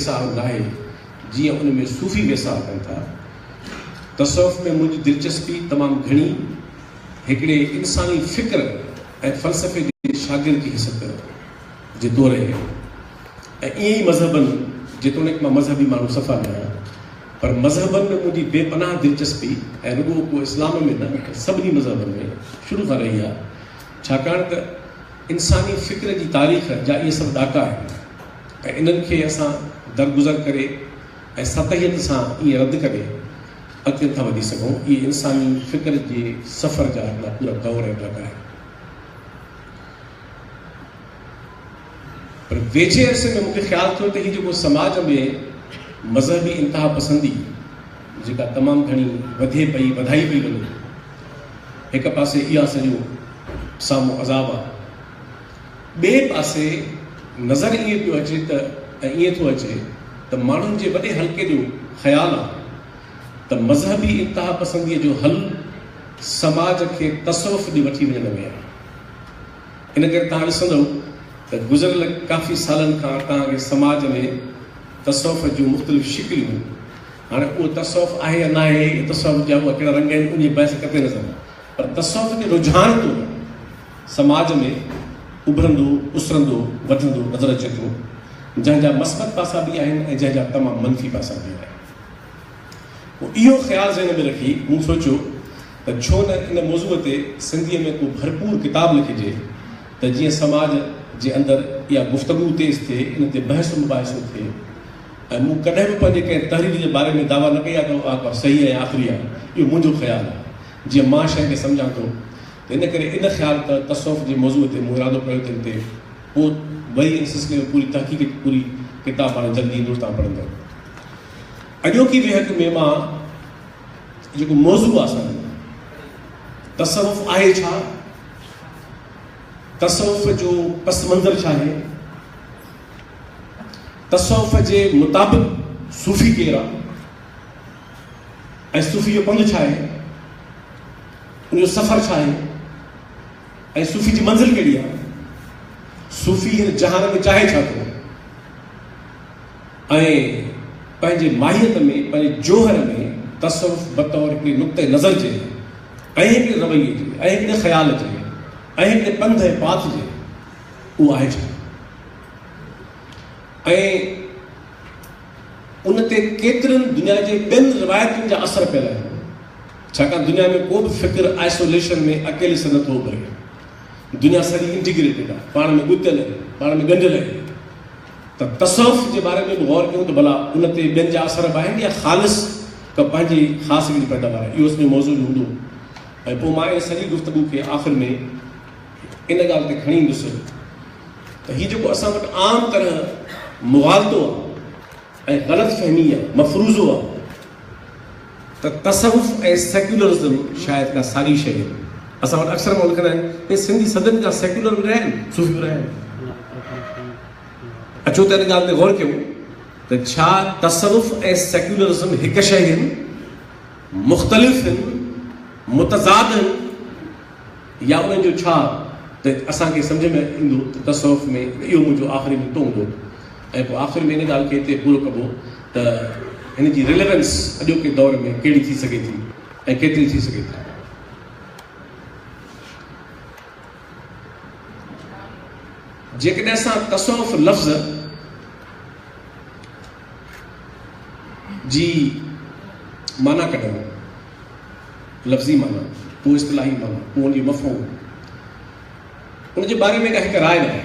बेसाह नाहे जीअं उन में सूफ़ी बेसाह कनि था। तसव्वुफ़ में मुंहिंजी दिलचस्पी तमामु घणी हिकिड़े इंसानी फ़िक्र ऐं फ़लसफ़े जे शागिर्द जी हिसत जे तौर आहे ऐं ईअं ई मज़हबनि जेतोणीकि मां मज़हबी माण्हू सफ़ा न आहियां, पर मज़हबनि में मुंहिंजी बेपनाह दिलचस्पी ऐं रुॻो को इस्लाम में न सभिनी मज़हबनि में शुरू खां रही आहे, छाकाणि त इंसानी फ़िक्र जी तारीख़ जा इहे सभु ॾाका आहिनि ऐं इन्हनि खे असां दरगुज़र करे ऐं सतहियत सां ईअं रद्द करे अॻिते था वधी सघूं। इहे इंसानी फ़िक्र जे सफ़र जा पूरा दौर ऐं ॾाका आहिनि। पर वेझे अरसे में मूंखे ख़्यालु थियो त हीअ जेको समाज में मज़हबी इंतिहा पसंदी जेका तमामु घणी वधे पई वधाई पई वञे, हिकु पासे इहा सॼो साम्हूं अज़ाब आहे, ॿिए पासे नज़र ईअं पियो अचे त ऐं ईअं थो अचे त माण्हुनि जे वॾे हल्के जो ख़्यालु आहे त मज़हबी इंतिहा पसंदीअ जो हल समाज खे तसव्वुफ़ ॾे वठी वञण में आहे। इन करे तव्हां ॾिसंदव त गुज़िरियल काफ़ी सालनि खां तव्हांखे समाज में तसव्वुफ़ जूं मुख़्तलिफ़ शिकिलियूं, हाणे उहो तसव्वुफ़ आहे या न आहे, तसव्वुफ़ जा उहा कहिड़ा रंग आहिनि, उन बहस किथे नज़र, पर तसव्वुफ़ जो रुझान तो समाज में उभरंदो उसरंदो वधंदो नज़र अचे थो, जंहिंजा मस्बत पासा बि आहिनि ऐं जंहिंजा तमामु मनफ़ी पासा बि आहिनि। पोइ इहो ख़्यालु ज़हन में रखी मूं सोचियो त छो न इन मौज़ूअ ते सिंधीअ में को भरपूर किताबु लिखिजे त जीअं समाज जे अंदरि इहा गुफ़्तगू तेज़ थिए, इन ते बहस मुबाहिसो थिए। ऐं मूं कॾहिं बि पंहिंजे कंहिं तहरीर जे बारे में दावा न कया त उहा सही ऐं आख़िरी आहे, इहो मुंहिंजो ख़्यालु आहे जीअं मां शइ खे सम्झां थो। त इन करे इन ख़्यालु त तसव्वुफ़ जे मौज़ूअ ते मूं इरादो कयो त ते पोइ वरी इन सिलसिले में पूरी तहक़ीक़ पूरी किताब हाणे जल्दी ईंदो तव्हां पढ़ंदव। अॼोकी वेहक में मां जेको मौज़ू आहे असांजो, तसव्वुफ़ आहे छा, तसव्वुफ़ जो पस मंज़र छा आहे, तसव्वुफ़ जे मुताबिक़ सूफ़ी केरु आहे ऐं सूफ़ी जो पंधु छा आहे, उनजो सफ़र छा आहे ऐं सूफ़ी जी मंज़िल कहिड़ी आहे, सूफ़ी हिन जहान में चाहे छा थो ऐं पंहिंजे माहियत में पंहिंजे जोहर में तसव्वुफ़ बतौर हिकिड़ी नुक़्ते नज़र जे ऐं हिकिड़े रवैये जे ऐं हिकिड़े ख़्याल जे ऐं हिकिड़े पंध ऐं पाथ जे उहो आहे छा, ऐं उन ते केतिरनि दुनिया जे ॿियनि रिवायतुनि जा असर पियल आहिनि। छाकाणि दुनिया में को बि फ़िक्र आइसोलेशन में अकेले सां नथो उभरे, दुनिया सॼी इंटीग्रेटेड आहे, पाण में ॻुथियल आहे, पाण में ॻंढियल आहे। त तसव्वुफ़ जे बारे में बि गौर कयूं त भला उन ते ॿियनि जा असर बि आहिनि या ख़ालिस का पंहिंजी ख़ासि हिकिड़ी पैदावार आहे, इहो उसमें मौज़ूअ हूंदो। ऐं पोइ मां इन सॼी गुफ़्तगू खे आख़िर में इन ॻाल्हि ते खणी ईंदुसि त हीउ जेको असां वटि आम तरह मुग़ालतो आहे ऐं ग़लतफ़हमी आहे, मफ़रूज़ो आहे त तसव्वुफ़ ऐं सेक्युलरिज़म शायदि का साॻी शइ आहे। असां वटि अक्सर माण्हू लिखंदा आहिनि हे सिंधी सदन खां सेक्युलर बि रहिया आहिनि, सूफ़ी बि रहिया आहिनि। अचो त इन ॻाल्हि ते गौर कयूं त छा तसव्वुफ़ ऐं सेक्युलरिज़म हिकु शइ आहिनि, मुख़्तलिफ़ आहिनि, मुतज़ाद आहिनि, या उन्हनि जो छा त असांखे सम्झ में ईंदो त तसव्वुफ़ में इहो मुंहिंजो आख़िरी नुक़्तो हूंदो। ऐं पोइ आख़िर में इन ॻाल्हि खे हिते पूरो कबो त हिन जी रिलेवेंस अॼोके दौर में कहिड़ी थी सघे थी ऐं केतिरी थी सघे थी। जेकॾहिं असां तसव्वुफ़ लफ़्ज़ जी माना कढूं, लफ़्ज़ी माना, पोइ इस्तिलाही माना, पोइ उनजी मफ़हूम, उनजे बारे में का हिकु राय न आहे,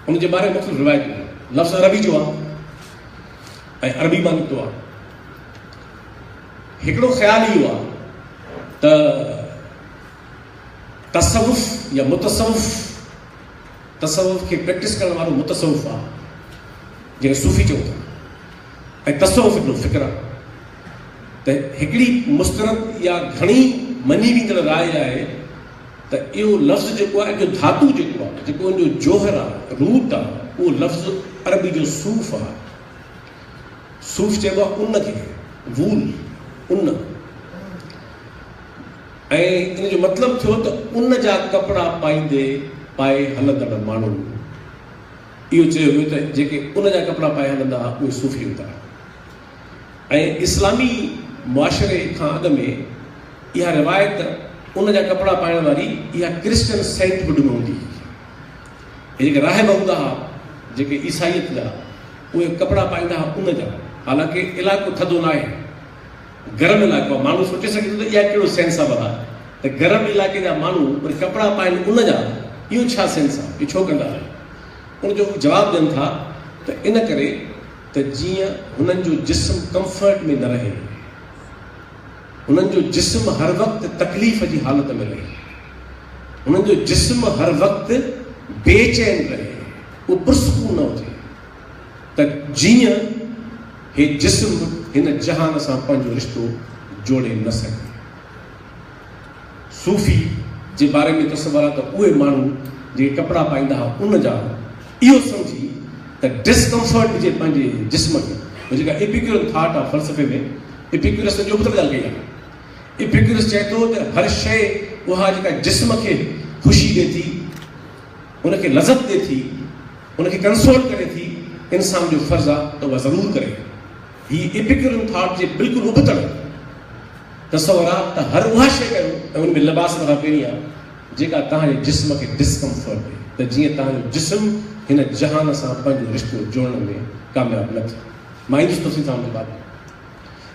उनजे बारे में मुख़्तलिफ़ रिवायतूं आहिनि। लफ़्ज़ अरबी जो आहे ऐं अरबी मां निकितो आहे। हिकिड़ो ख़्यालु इहो आहे त तसव्वुफ़ या मुतसव्वुफ़, तसव्वुफ़ खे प्रैक्टिस करण वारो मुतसव्वुफ़ आहे जंहिंखे सूफ़ी चऊं था, ऐं तसव्वुफ़ हिकिड़ो फ़िक्र आहे। त हिकिड़ी मुस्तरद या घणी मञी वेंदड़ राय आहे त इहो लफ़्ज़ जेको आहे, इहो धातु जेको आहे, जेको उनजो जोहर आहे, रूट आहे, उहो लफ़्ज़ अरबी जो सूफ़ आहे। सूफ़ चइबो आहे उन खे, वूल, उन, ऐं इन जो मतिलबु थियो त उन जा कपिड़ा पाए हलंदड़ माण्हू। इहो चयो वियो त जेके उन जा कपिड़ा पाए हलंदा हुआ उहे सूफ़ी हूंदा। ऐं इस्लामी मुआशरे खां अॻु में इहा रिवायत उन जा कपिड़ा पाइण वारी इहा क्रिश्चियन सेंटहुड में हूंदी हुई। जेके राहिब हूंदा हुआ जेके ईसाइत जा उहे कपिड़ा पाईंदा हुआ उन जा। हालांकि इलाइक़ो थधो न आहे, गरम इलाइक़ो आहे। माण्हू सोचे सघे थो त इहा कहिड़ो सेंसिबल आहे त गरम इलाइक़े जा माण्हू वरी कपिड़ा पाइनि उन जा, इहो छा सेंस आहे, इहो छो कंदा आहिनि? उनजो जवाबु ॾियनि था त इन करे त जीअं हुननि जो जिस्म कंफर्ट में न रहे, हुननि जो जिस्म हर वक़्तु तकलीफ़ जी हालत में रहे, हुननि जो जिस्म हर वक़्तु बेचैन रहे, उहो पुरसकून न हुजे, त जीअं हे जिस्म हिन जहान सां पंहिंजो रिश्तो जोड़े न सघे। सूफ़ी जे बारे में तस्वर आहे त उहे माण्हू जेके कपिड़ा पाईंदा हुआ उन जा इहो सम्झी त डिस्कम्फर्ट हुजे पंहिंजे जिस्म खे। जेका एपिक्यूरन थॉट आहे फ़लसफ़े में, एपिक्यूरस जो ॿुधल ॻाल्हि कई आहे। एपिक्यूरस चए थो त हर शइ उहा जेका जिस्म खे ख़ुशी ॾिए थी, उनखे लज़त ॾिए थी, उनखे कंसोल करे थी, इंसान जो फ़र्ज़ु आहे त उहा ज़रूरु करे। हीअ एपिक्यूरन थॉट जे बिल्कुलु उबतड़ तस्वर आहे त हर उहा शइ कयो ऐं उनमें लिबास खां पहिरीं आहे जेका तव्हांजे जिस्म खे डिस्कम्फर्ट ॾिए, त जीअं तव्हांजो जिस्म हिन जहान सां पंहिंजो रिश्तो जोड़ण में कामयाबु न थिए। मां ईंदुसि तोसीं सां हुन बाबति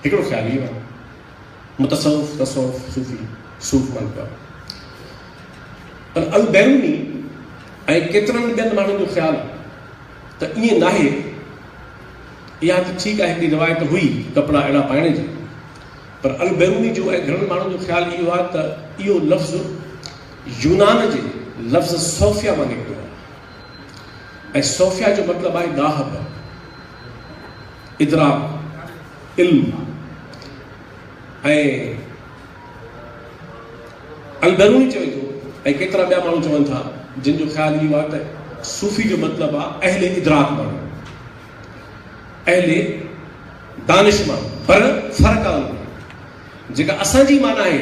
हिकिड़ो ख़्यालु इहो आहे, मुतसव्वुफ़, तसव्वुफ़, सूफ़ी, सूफ़ माना पर अल बैरूनी ऐं केतिरनि ॿियनि माण्हुनि जो ख़्यालु त ईअं नाहे। इहा त ठीकु आहे, हिकिड़ी रिवायत हुई कपिड़ा अहिड़ा पाइण जी, पर अल बैरूनी जो ऐं घणनि माण्हुनि जो ख़्यालु इहो आहे त इहो लफ़्ज़ यूनान जे लफ़्ज़ सोफिया मां निकितो आहे ऐं सोफिया जो मतिलबु आहे दाहब, इदराक, इल्म। ऐं अल बैरूनी चवे थो ऐं केतिरा ॿिया माण्हू चवनि था जिन जो ख़्यालु इहो आहे त सूफ़ी जो मतिलबु आहे अहले इदराक माण्हू, अहले दानिश माण्हू। पर फ़र्क़ु आहे जेका असांजी माना आहे,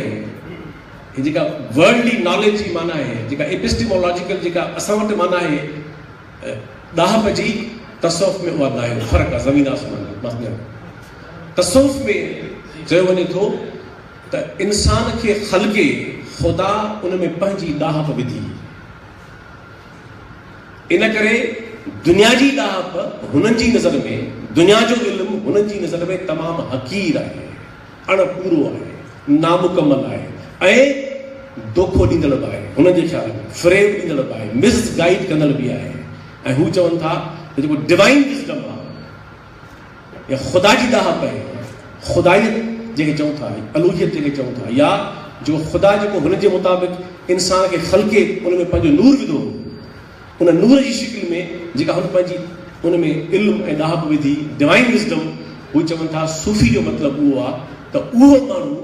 जेका वर्ल्डली नॉलेज जी माना आहे, जेका एपिस्टिमोलॉजिकल जेका असां वटि माना आहे दाहब जी, तसव्वुफ़ में उहा न आहे। फ़र्क़ु आहे ज़मीन आसमान जो। तसव्वुफ़ में चयो वञे थो त इंसान खे ख़ल्क़े ख़ुदा उन में पंहिंजी दाहब विधी, इन करे दुनिया जी दाहब हुननि जी नज़र में, दुनिया जो इल्मु हुननि जी नज़र में तमामु हक़ीर आहे, अणपूरो आहे, नामुकमल आहे ऐं दोखो ॾींदड़ बि आहे। हुननि जे ख़्याल में फ़रेब ॾींदड़ बि आहे, मिसगाइड कंदड़ बि आहे। ऐं हू चवनि था त जेको डिवाइन विज़डम आहे या ख़ुदा जी दाहब आहे, ख़ुदाइयत जंहिंखे चऊं था, अलूहियत जंहिंखे चऊं था, या जो ख़ुदा जेको हुन जे मुताबिक़ इंसान खे ख़ल्क़े उन में पंहिंजो नूर विधो, उन नूर जी शिकिल में जेका हुन पंहिंजी उन में इल्मु ऐं दाहब विधी, डिवाइन विज़डम, हू चवनि था सूफ़ी जो मतिलबु उहो आहे त उहो माण्हू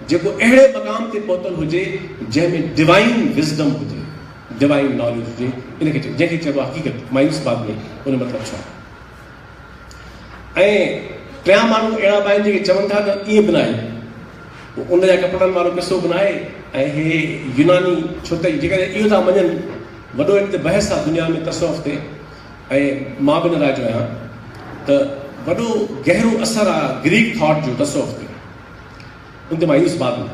जेको अहिड़े मक़ाम ते पहुतल हुजे जंहिंमें डिवाइन विज़डम हुजे, डिवाइन नॉलेज हुजे, इनखे जंहिंखे चइबो आहे हक़ीक़त। मायूस बाद में उन मतिलबु छा। ऐं टियां माण्हू अहिड़ा बि आहिनि जेके चवनि था त ईअं बि न आहे, उन जा कपिड़नि वारो किसो बि न आहे। ऐं हे यूनानी, छो त जेकॾहिं इहो था मञनि, वॾो हिते बहस आहे दुनिया में तसव्वुफ़ ते, ऐं मां बि न राज़ आहियां त वॾो गहरो असरु आहे ग्रीक थॉट जो तसव्वुफ़ ते, उन ते मायूस बाद में।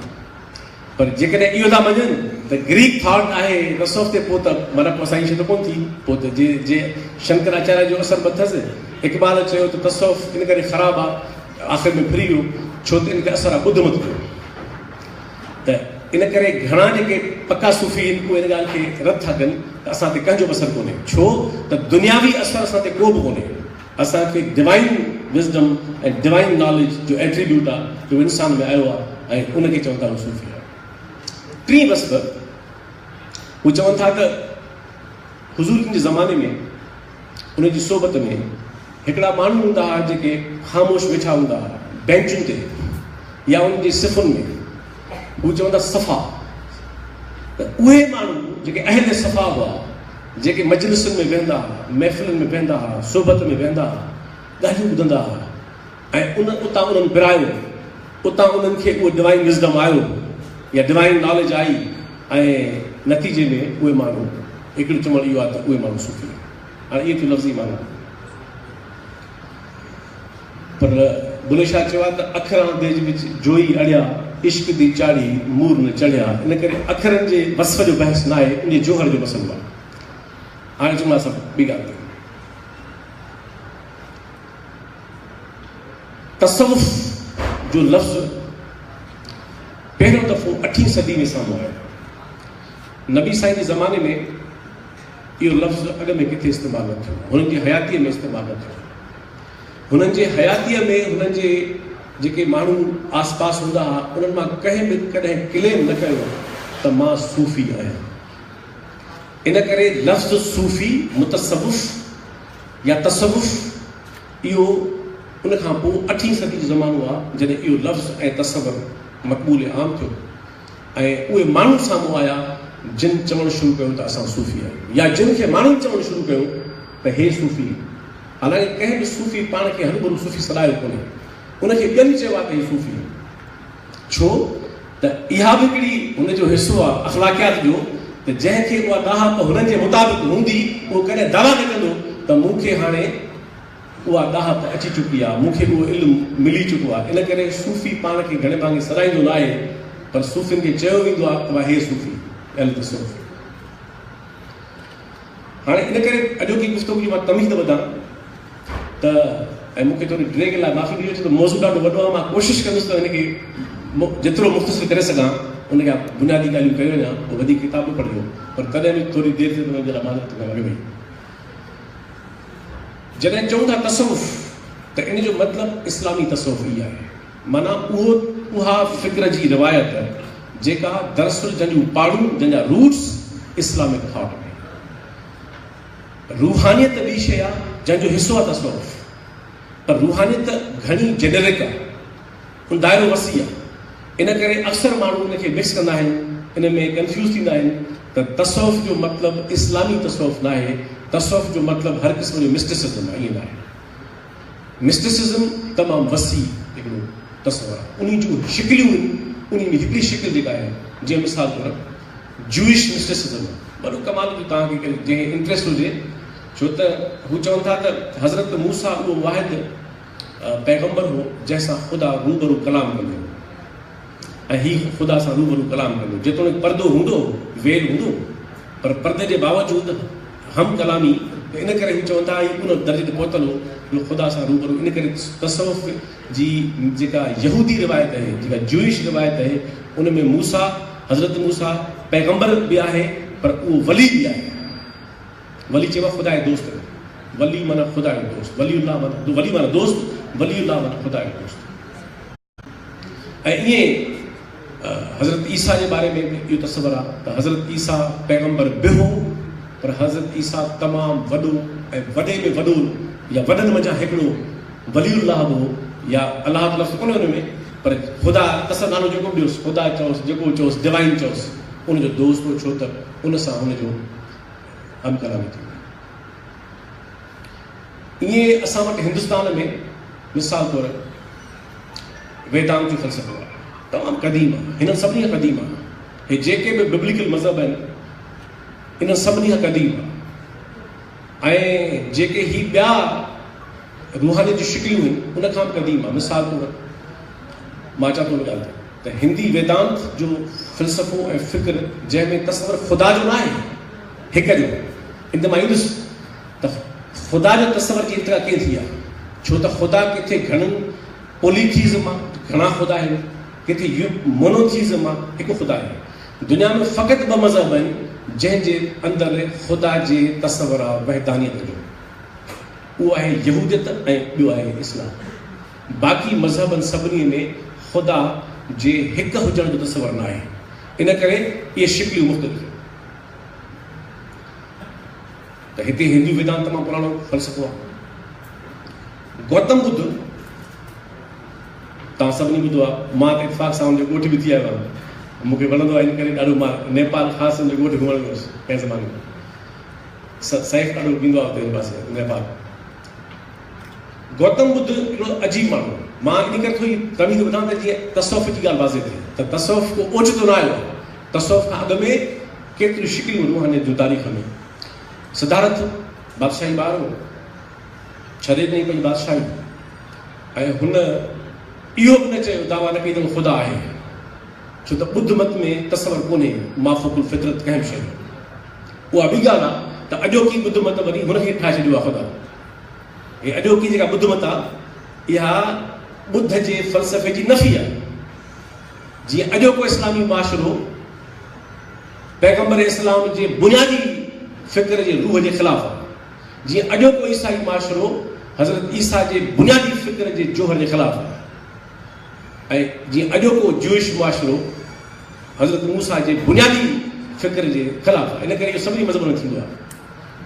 पर जेकॾहिं इहो था मञनि त ग्रीक थॉट आहे तसव्वुफ़ ते, पोइ त माना पोइ असांजी शइ त कोन थी। पोइ त जे शंकराचार्य जो असरु बि अथसि। इक़बाल चयो त तसव्वुफ़ इन करे ख़राबु आहे, आख़िर में फिरी वियो, छो त इनखे असरु आहे ॿुध मत कयो। त इन करे घणा जेके पका सूफ़ी आहिनि उहे इन ॻाल्हि खे रद्द था कनि त असां ते कंहिंजो बि असरु कोन्हे, छो त दुनियावी असरु असां ते को बि कोन्हे। असांखे डिवाइन विज़डम ऐं डिवाइन नॉलेज जो एट्रीब्यूट आहे जो इंसान में आयो आहे ऐं उनखे चवनि था सूफ़ी आहे। टी बसि हू चवनि था त हुज़ूर जे ज़माने में उनजी सोबत में हिकिड़ा माण्हू हूंदा हुआ जेके ख़ामोश वेठा हूंदा हुआ बेंचुनि ते या उन्हनि जी सिफ़ुनि में, हू चवंदा सफ़ा। त उहे माण्हू जेके अहल सफ़ा हुआ, जेके मजलिसुनि में वेंदा हुआ, महफ़िलुनि में वेंदा हुआ, सोबत में वेंदा हुआ, ॻाल्हियूं ॿुधंदा हुआ ऐं उतां उन्हनि पिरायो, उतां उन्हनि खे उहो डिवाइन विज़डम आयो या डिवाइन नॉलेज आई ऐं नतीजे में उहे माण्हू हिकिड़ो चवणु इहो आहे त उहे माण्हू सूफ़ी। हाणे इहे थियो लफ़्ज़ी माना पर बुले शाह चयो आहे त अखरां देज विच जोई अड़िया इश्क दी चाढ़ी मूर न चढ़िया इन करे अखरनि जे वस्फ़ जो बहस न आहे उन जोहर जो मसइलो आहे हाणे चयो मां सभु ॿी ॻाल्हि तसव्वुफ़ जो लफ़्ज़ पहिरियों दफ़ो 8वीं सदी में साम्हूं आयो नबी साईं जे ज़माने में इहो लफ़्ज़ अॻ में किथे इस्तेमालु न थियो हुननि जी हयातीअ में इस्तेमालु न थियो हुननि जे हयातीअ में हुननि जे जेके माण्हू आस पास हूंदा हुआ उन्हनि मां कंहिं बि कॾहिं क्लेम न कयो त मां सूफ़ी आहियां इन करे लफ़्ज़ सूफ़ी मुतसव्वुफ़ या तसव्वुफ़ इहो उन खां पोइ 8वीं सदी जो ज़मानो आहे जॾहिं इहो लफ़्ज़ ऐं तसव्वुर मक़बूल आम थियो ऐं उहे माण्हू साम्हूं आया जिन चवणु शुरू कयो त असां सूफ़ी आहियूं या जिन खे माण्हुनि चवणु शुरू कयो त हे सूफ़ी हालांकि कंहिं बि सूफ़ी पाण खे हरूभरू सूफ़ी सॾायो कोन्हे उनखे ॿियनि चयो आहे त हीउ सूफ़ी छो त इहा बि हिकिड़ी हुनजो हिसो आहे अख़लाक़ियात जो त जंहिंखे उहा ॾाहप हुननि जे मुताबिक़ हूंदी उहो कॾहिं दावा न कंदो त मूंखे हाणे उहा ॾाहप अची चुकी आहे मूंखे उहो इल्मु मिली चुको आहे इन करे सूफ़ी पाण खे घणे भाङे सॾाईंदो न आहे पर सूफ़ियुनि खे चयो वेंदो आहे त हे सूफ़ी अल तसव्वुफ़ हाणे इन करे अॼोकी गुफ़्तगू जी मां तमीज़ वधां त ऐं मूंखे थोरी ड्रेग लाइ माफ़ी मिली छो त मौज़ू ॾाढो वॾो आहे मां कोशिशि कंदुसि त हिनखे जेतिरो मुख़्तसिर करे सघां उनखे बुनियादी ॻाल्हियूं कयूं वञा पोइ वधीक किताबूं पढ़ियो पर तॾहिं बि थोरी देरि थिए त मुंहिंजे लाइ माज़रत लॻे वई जॾहिं चऊं था तसव्वुफ़ त इन जो मतिलबु इस्लामी तसव्वुफ़ ई आहे माना उहा फ़िक्र जी रिवायत जेका दरअसल जंहिंजूं पाड़ूं जंहिंजा रूट्स इस्लामिक थॉट में रूहानियत ॿी शइ आहे जंहिंजो हिसो आहे तसव्वुफ़ पर रूहानियत घणी जेनेरिक आहे उन दाइरो वसी आहे इन करे अक्सर माण्हू इनखे मिक्स कंदा आहिनि इन में कंफ्यूज़ थींदा आहिनि त तसव्वुफ़ जो मतिलबु इस्लामी तसव्वुफ़ न आहे तसव्वुफ़ जो मतिलबु हर क़िस्म जो मिस्टिसिज़म आहे ईअं न आहे मिस्टिसिज़म तमामु वसी हिकिड़ो तसव्वुर आहे उन जूं शिकिलियूं उन में हिकिड़ी शिकिल जेका आहे जीअं मिसाल तौरु जूइश मिस्टिसिज़म वॾो कमाल जो तव्हांखे जंहिं इंट्रस्ट हुजे छो त हू चवनि था त हज़रत मूसा उहो वाहिद पैगम्बर हो जंहिंसां ख़ुदा रूबरू कलाम कंदो ऐं हीउ ख़ुदा सां रूबरू कलाम कंदो जेतोणीकि परदो हूंदो वेल हूंदो पर परदे जे बावजूदि हम कलामी इन करे हू चवनि था हीउ उन दर्जे ते पहुतल हो ख़ुदा सां रूबरू इन करे तसव्वुफ़ जी जेका यहूदी रिवायत आहे जेका जूइश रिवायत आहे उन में मूसा हज़रत मूसा पैगम्बर बि आहे पर उहो वली बि आहे वली चइबो आहे ख़ुदा जो दोस्त वली माना ख़ुदा जो दोस्त वलीउल्लाह माना वली माना दोस्त वलीउल्लाह माना ख़ुदा जो दोस्त ऐं ईअं हज़रत ईसा जे बारे में बि इहो तसव्वुर आहे त हज़रत ईसा पैगम्बर बि हो पर हज़रत ईसा तमामु वॾो ऐं वॾे में वॾो या वॾनि मंझां हिकिड़ो वलीउल्लाह बि हो या अलाह जो लफ़्ज़ कोन्हे हुन में पर ख़ुदा तसव्वुर नालो जेको बि ॾियोसि ख़ुदा चयोसि जेको चयोसि डिवाइन चयोसि उनजो दोस्त हो छो त उन सां हुनजो हम कलामी थी ईअं असां वटि हिंदुस्तान में मिसाल तौरु वेदांत जो फ़लसफ़ो आहे तमामु क़दीम आहे हिन सभिनी खां क़दीम आहे हे जेके बि बिब्लिकल मज़हब आहिनि इन सभिनी खां क़दीम आहे ऐं जेके ही ॿिया रूहानी जूं शिकिलियूं आहिनि उन खां बि क़दीम आहे मिसाल तौरु मां चवां थो ॻाल्हि त हिंदी वेदांत जो फ़लसफ़ो ऐं फ़िक्र जंहिंमें तसव्वुर ख़ुदा जो न आहे हिक जो इन मां ईंदुसि त ख़ुदा जो तसव्वुर जी इतिरा कीअं थी आहे छो त ख़ुदा किथे घणनि पोलीथीज़म आहे घणा ख़ुदा आहिनि किथे मोनोथीज़म आहे हिकु ख़ुदा आहे दुनिया में फ़क़ति ॿ मज़हब आहिनि जंहिंजे अंदरि ख़ुदा जे तसव्वुर आहे वहदानियत जो उहो आहे यहूदियत ऐं ॿियो आहे इस्लाम बाक़ी मज़हबनि सभिनी में ख़ुदा जे हिकु हुजण जो तसव्वुर न आहे इन करे इहे शिकिलियूं मुख़्तलिफ़ त हिते हिंदू वेदांत तमामु पुराणो फ़लसफ़ो आहे गौतम बुद्ध तव्हां सभिनी ॿुधो आहे मां त इतफ़ाक़ सां हुनजो ॻोठ बि थी आयो आहियां मूंखे वणंदो आहे इन करे ॾाढो मां नेपाल ख़ासि हुनजो ॻोठ घुमणु वियुसि कंहिं ज़माने में सैफ ॾाढो ईंदो आहे हुते हिन पासे नेपाल गौतम बुद्ध हिकिड़ो अजीब माण्हू मां इन करे थोरी तमीज़ ॿुधां त जीअं तसव्वुफ़ जी ॻाल्हि वाज़े थिए त तसव्वुफ़ को ओचितो न आयो तसव्वुफ़ खां अॻु में केतिरियूं शिकिलियूं रूहानियत जूं तारीख़ में सिद्धार्थ बादशाही ॿार हो, छॾे ॾिनई पंहिंजी बादशाही। ऐं हुन इहो बि न चयो, दावा न कई त ख़ुदा आहे, छो त ॿुध मत में तसवर कोन्हे माफ़ुकुल फितरत कंहिं बि शइ। उहा ॿी ॻाल्हि आहे त अॼोकी ॿुध मत वरी हुनखे ठाहे छॾियो आहे ख़ुदा। हे अॼोकी जेका ॿुध मत आहे इहा ॿुध जे फ़लसफ़े जी नफ़ी आहे। जीअं अॼोको इस्लामी माशरो पैगंबर इस्लाम जे बुनियादी फ़िक्र जे रूह जे ख़िलाफ़ आहे, जीअं अॼोको ईसाई माशरो हज़रत ईसा जे बुनियादी फ़िक्र जे जोहर जे ख़िलाफ़ आहे, ऐं जीअं अॼोको जूइश मुआशरो हज़रत मूसा जे बुनियादी फ़िक्र जे ख़िलाफ़ आहे। इन करे इहो सभिनी मज़हब में थींदो आहे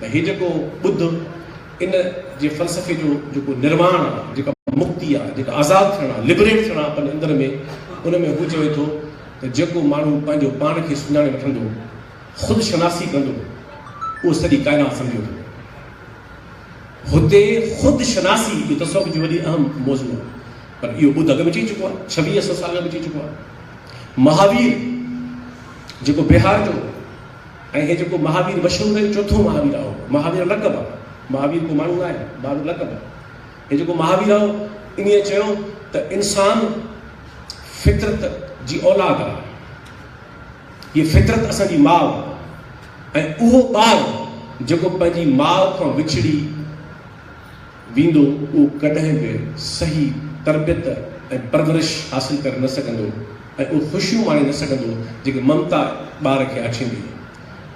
त हीउ जेको ॿुध इन जे फ़लसफ़े जो जेको निर्माण आहे, जेका मुक्ति आहे, जेका आज़ादु थियणु आहे, लिबरेट थियणु आहे पंहिंजे अंदर में, उन में हू चवे थो त जेको माण्हू पंहिंजो पाण खे सुञाणे वठंदो, ख़ुदि शनासी कंदो, उहो सॼी काइनात सम्झो। हुते ख़ुदि शनासी इहो तसव्वुफ़ जी वॾी अहम मौज़ू आहे, पर इहो ॿुध अॻु में चई चुको आहे, 2600 साल में चई चुको आहे। महावीर जेको बिहार जो, ऐं हे जेको महावीर मशहूरु आहे, चोथों महावीर आहे, महावीर लक़ब आहे, महावीर को माण्हू न आहे, महावीर लक़ब आहे। हे जेको महावीर आहे इन्हीअ चयो त इंसान फितरत जी औलाद आहे, हीअ फितरत असांजी माउ आहे, ऐं उहो ॿारु जेको पंहिंजी माउ खां विछड़ी वेंदो उहो कॾहिं बि सही तरबियत ऐं परवरिश हासिल करे न सघंदो, ऐं उहो ख़ुशियूं माणे न सघंदो जेके ममता ॿार खे अचींदी।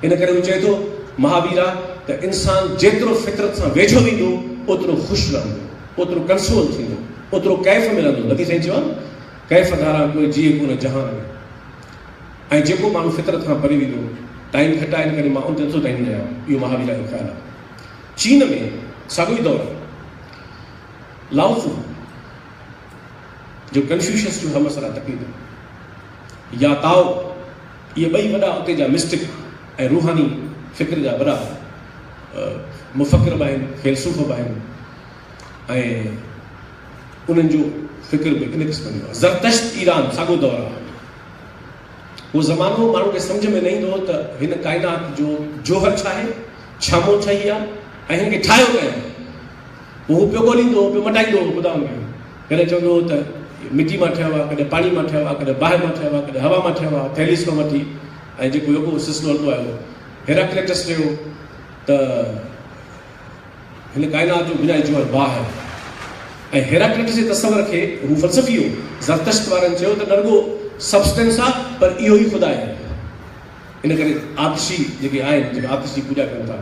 इन करे उहो चए थो महावीर आहे त इंसान जेतिरो फितरत सां वेझो वेंदो ओतिरो ख़ुशि रहंदो, ओतिरो कंसोल थींदो, ओतिरो कैफ़ मिलंदो। नबी साईं चयो कैफ़ धारा कोई जीए कोन जहान में। ऐं जेको माण्हू फितरत खां परे वेंदो, टाइम घटि आहे इन करे मां उन ते नथो टाइम ॾियां, इहो महावीर जो ख़्यालु आहे। चीन में साॻियो ई दौरु लाओत्सू जो कन्फ्यूशियस जो हमसरा तक़लीद या ताओ, इहे ॿई वॾा उते जा मिस्टिक ऐं रूहानी फ़िक्र जा वॾा मुफ़क्किर बि आहिनि, फ़िलसूफ़ बि आहिनि, ऐं उन्हनि जो फ़िक्र बि इन क़िस्म जो आहे। ज़रतश्त ईरान साॻियो दौरु आहे। उहो ज़मानो माण्हू खे सम्झ में न ईंदो त हिन काइनात जो जोहर छा आहे, छा मोछाई आहे, ऐं हिन खे ठाहियो कंहिं। उहो पियो ॻोल्हींदो, पियो मटाईंदो, ॿुधाईंदो, कॾहिं चवंदो त मिटी मां ठहियो आहे, कॾहिं पाणी मां ठहियो आहे, कॾहिं बाहि मां ठहियो आहे, कॾहिं हवा मां ठहियो आहे, थैलीस खां वठी। ऐं जेको जेको सिलसिलो हलंदो आहे उहो हेराक्लिटस चयो त हिन काइनात जो बुनियादी जोहर बाहि आहे, ऐं हेराक्लिटस जे तसवर खे हू फ़लसफ़ी हो। ज़रतश्त वारनि चयो त न रुॻो सबस्टेंस आहे पर इहो ई ख़ुदा आहे। इन करे आतिशी जेके आहिनि, जेके आतिश जी पूॼा कनि था,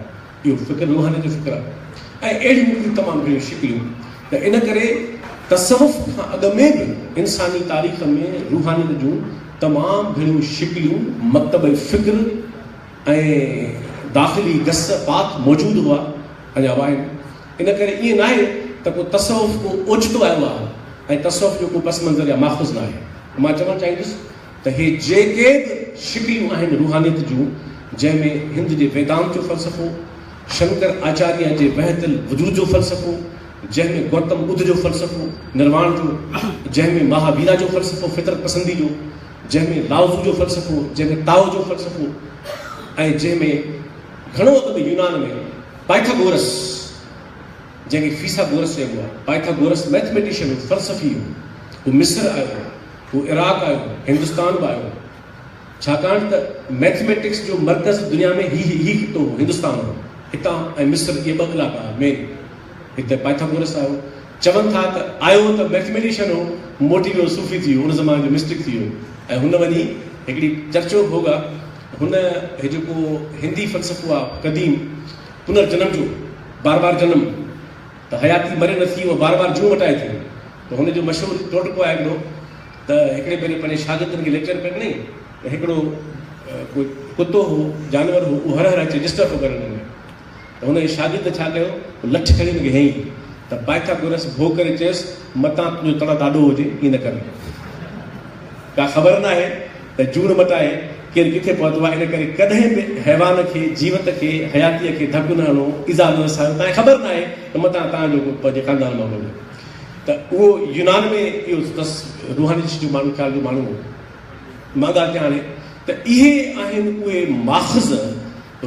इहो फ़िक्र रूहानी जो फ़िक्र आहे। ऐं अहिड़ियूं मूंखे तमामु घणियूं शिकिलियूं त इन करे तसवुफ़ खां अॻु में बि इंसानी तारीख़ में रूहानियत जूं तमामु घणियूं शिकिलियूं, मकतब फ़िक्र ऐं दाख़िली गस पात मौजूदु हुआ, अञा आहिनि। इन करे ईअं न आहे त को तसवुफ़ को ओचितो आयो आहे ऐं तसवुफ़ जो को पस मंज़र या माख़ुज़ न आहे। मां चवणु चाहींदुसि त हे जेके बि शिकिलियूं आहिनि रूहानियत जूं, जंहिंमें हिंद जे वेदांत जो फ़लसफ़ो, शंकर आचार्य जे वहदल वजूद जो फ़लसफ़ो, जंहिंमें गौतम बुद्ध जो फ़लसफ़ो निर्वाण जो, जंहिंमें महावीरा जो फ़लसफ़ो फितरत पसंदी जो, जंहिंमें लाओज़ू जो फ़लसफ़ो, जंहिंमें ताओ जो फ़लसफ़ो, ऐं जंहिंमें घणो अॻु में यूनान में पाइथागोरस, जंहिंखे फीसागोरस चइबो आहे, पाइथागोरस मैथमेटिशियन हो, फ़लसफ़ी हो। हू मिस्र आयो, हू इराक़ आयो, हिंदुस्तान बि आयो, छाकाणि त मैथमेटिक्स जो मर्कज़ दुनिया में ही खितो हो, हिंदुस्तान हो। हितां ऐं मिस्र इहे ॿ इलाइक़ा मेन। हिते पाइथागोरस आयो, चवनि था त आयो त मैथमेटिशियन हो, मोटी वियो सूफ़ी थी वियो, उन ज़माने जो मिस्टिक थी वियो। ऐं हुन वञी हिकिड़ी चर्चो भोग आहे, हुन हे जेको हिंदी फ़लसफ़ो आहे क़दीम पुनर्जन्म जो, बार बार जनम, त हयाती मरे न थी, उहो बार बार जूं मटाए थी। त हुनजो मशहूरु टोटको आहे हिकिड़ो त हिकिड़े भेरे पंहिंजे शागिर्दनि खे लेक्चर पियो ॾिनई त हिकिड़ो कोई कुतो हो, जानवर हो, उहो हर अचे डिस्टर्ब पियो करे ॾिनई। त हुनजे शागिर्द छा कयो, लठ खणी हुनखे हईं त पाइथागोरस भोग करे चयुसि मतां तुंहिंजो तड़ ॾाढो हुजे, ईअं न कर, का ख़बर न आहे त जूड़ मटाए केरु किथे पहुतो आहे। इन करे कॾहिं बि हैवान खे, जीवत खे, हयातीअ खे धकु न हणो, इज़ा न वसायो, तव्हांखे ख़बर न आहे त मतां तव्हांजो पंहिंजे ख़ानदान मां हुजे। त उहो यूनान में इहो रूहानी जो माण्हू, ख़्याल जो माण्हू हो। मां ॻाल्हि कयां हाणे त इहे आहिनि उहे माख़ज़,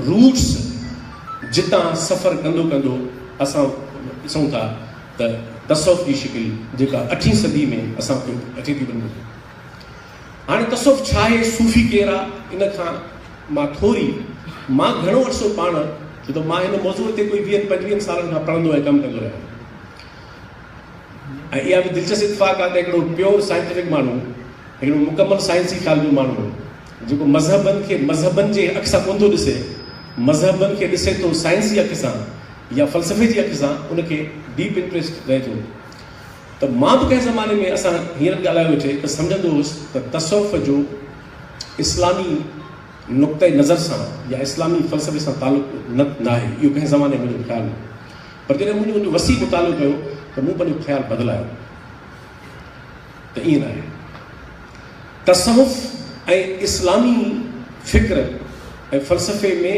रूट्स जितां सफ़र कंदो कंदो असां ॾिसूं था त तसव्वुफ़ जी शिकिल जेका 8वीं सदी में असांखे अचे थी वञे। हाणे तसव्वुफ़ छा आहे, सूफ़ी केरु आहे, इन खां मां घणो अर्सो पाण छो त मां हिन मौज़ूअ ते कोई 20-25 सालनि खां पढ़ंदो ऐं कमु कंदो रहियो। ऐं इहा बि दिलचस्प इत्तेफ़ाक़ आहे त हिकिड़ो प्योर साइंटिफिक माण्हू, हिकिड़ो मुकमल साइंसी ख़्याल जो माण्हू जेको मज़हबनि जे अख सां कोन थो ॾिसे, मज़हबनि खे ॾिसे थो साइंस जी अख सां या फ़लसफ़े जी अख सां, उनखे डीप इंट्रस्ट रहे थो। त मां बि कंहिं ज़माने में असां हींअर ॻाल्हायो हुजे त सम्झंदो हुउसि त तसव्वुफ़ जो इस्लामी नुक़्ते नज़र सां या इस्लामी फ़लसफ़े सां तालुक़ु न आहे। इहो कंहिं ज़माने में मुंहिंजो ख़्यालु हो, पर जॾहिं मुंहिंजो वसी मुतालो कयो त मूं पंहिंजो ख़्यालु बदिलायो त ईअं न आहे। तसव्वुफ़ ऐं इस्लामी फ़िक्र ऐं फ़लसफ़े में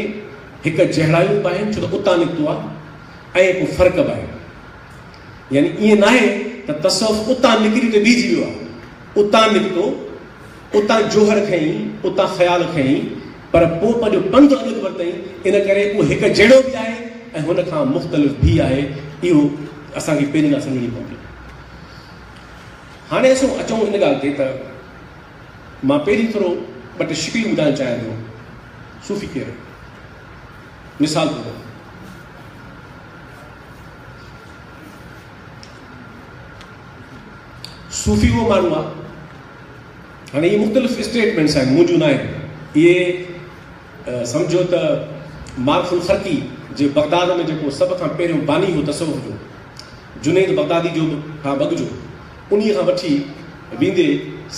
हिकु जहिड़ायूं बि आहिनि छो त उतां निकितो आहे, ऐं को फ़र्क़ बि आहे। यानी ईअं न आहे त तसव्वुफ़ उतां निकिरी त बीजी वियो आहे, उतां निकितो, उतां जोहर खईं, उतां ख़्यालु खईं, पर पोइ पंहिंजो पंधु अॻु वरितई। इन करे उहो हिकु जहिड़ो बि आहे ऐं हुन खां मुख़्तलिफ़ बि आहे। इहो असांखे पहिरीं खां सम्झणी पवंदी। हाणे अचूं हिन ॻाल्हि ते त मां पहिरीं थोरो ॿ टे शिकिलियूं ॿुधाइणु चाहियां थो। सूफ़ी केरु? मिसाल तौरु सूफ़ी उहो माण्हू आहे, हाणे इहे मुख़्तलिफ़ स्टेटमेंट्स आहिनि, मुंहिंजूं न आहिनि इहे। सम्झो त मार्फुल ख़र्की जे बगदाद में जेको सभ खां पहिरियों बानी हो तसव्वुफ़ जो, जुनैद बगदादी जो खां बॻिजो, उन्हीअ खां वठी वेंदे